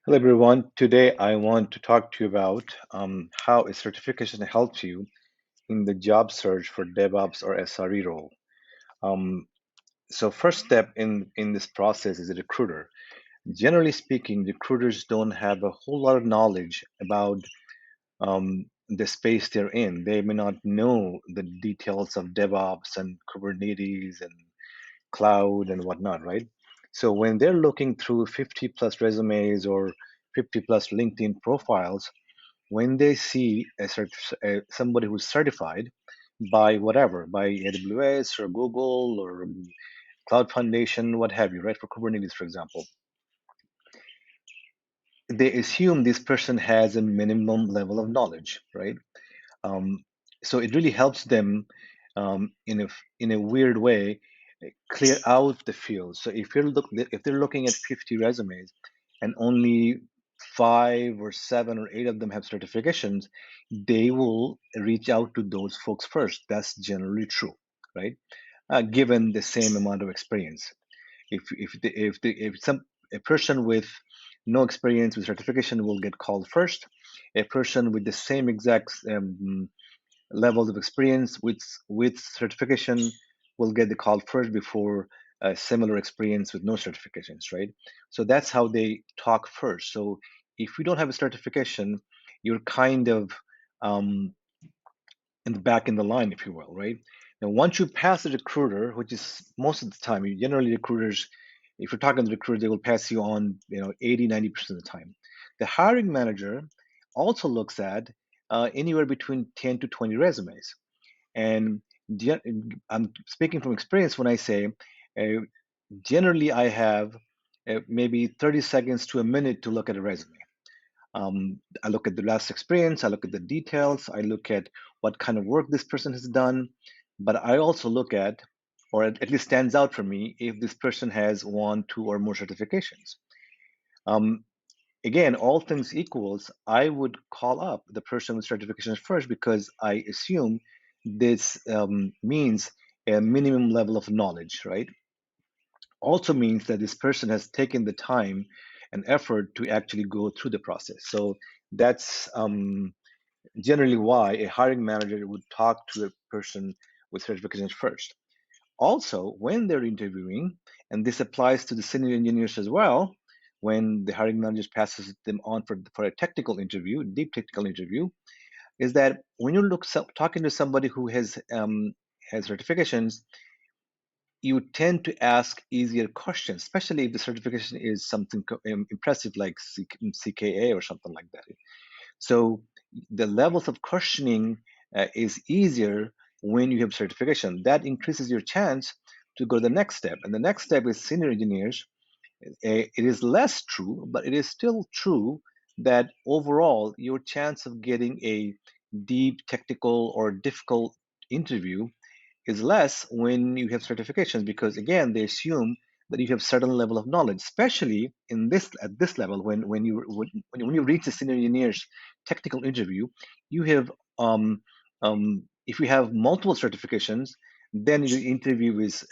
Hello, everyone. Today, I want to talk to you about how a certification helps you in the job search for DevOps or SRE role. Um, so, first step in this process is a recruiter. Generally speaking, recruiters don't have a whole lot of knowledge about the space they're in. They may not know the details of DevOps and Kubernetes and cloud and whatnot, right? So when they're looking through 50 plus resumes or 50 plus LinkedIn profiles, when they see somebody who's certified by whatever, by AWS or Google or Cloud Foundation, what have you, right? For Kubernetes, for example, they assume this person has a minimum level of knowledge, right? Um, so it really helps them in a weird way clear out the field. So if they're looking at 50 resumes and only 5 or 7 or 8 of them have certifications, they will reach out to those folks first. That's generally true, right? Given the same amount of experience. If some a person with no experience with certification will get called first. A person with the same exact levels of experience with certification will get the call first before a similar experience with no certifications, right? So that's how they talk first. So if you don't have a certification, you're kind of um, in the back in the line, if you will, right? Now, once you pass the recruiter, which is most of the time, generally recruiters, if you're talking to the recruiter, they will pass you on, 80, 90% of the time. The hiring manager also looks at anywhere between 10 to 20 resumes. And I'm speaking from experience when I say, uh, generally, I have maybe 30 seconds to a minute to look at a resume. I look at the last experience, I look at the details, I look at what kind of work this person has done, but I also look at, or at least stands out for me, if this person has 1, 2, or more certifications. Um, Again, all things equals, I would call up the person with certifications first because I assume this means a minimum level of knowledge, right? Also means that this person has taken the time and effort to actually go through the process. So that's generally why a hiring manager would talk to a person with certifications first. Also, when they're interviewing, and this applies to the senior engineers as well, when the hiring manager passes them on for a technical interview, deep technical interview, is that when you talking to somebody who has certifications, you tend to ask easier questions, especially if the certification is something impressive like CKA or something like that. So the levels of questioning is easier when you have certification. That increases your chance to go to the next step. And the next step is senior engineers. It is less true, but it is still true that overall your chance of getting a deep technical or difficult interview is less when you have certifications because again they assume that you have certain level of knowledge, especially in this at this level when you reach the senior engineer's technical interview, you have if you have multiple certifications, then the interview is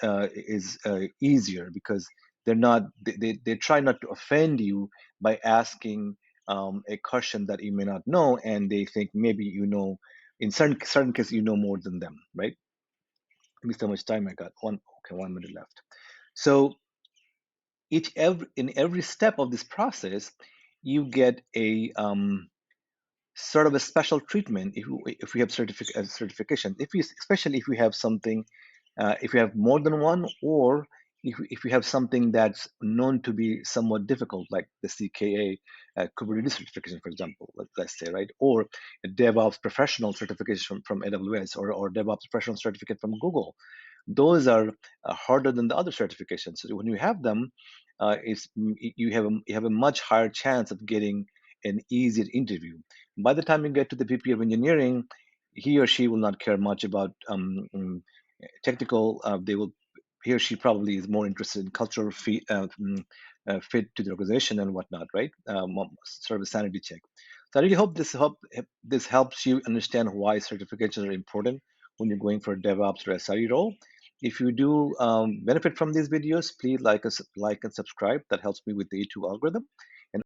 easier because they try not to offend you by asking a question that you may not know, and they think maybe in certain cases you know more than them, right? Let me see how much time I got. 1 minute left. So in every step of this process, you get a sort of a special treatment if you have certification. Especially if you have something, if you have more than one, or if you have something that's known to be somewhat difficult, like the CKA Kubernetes certification, for example, let's say, right, or a DevOps professional certification from AWS, or DevOps professional certificate from Google. Those are harder than the other certifications. So when you have them, you have a much higher chance of getting an easier interview. By the time you get to the VP of engineering, he or she will not care much about technical. He or she probably is more interested in cultural fit to the organization and whatnot, right? Sort of a sanity check. So I really hope this helps you understand why certifications are important when you're going for a DevOps or SRE role. If you do benefit from these videos, please like and subscribe. That helps me with the YouTube algorithm.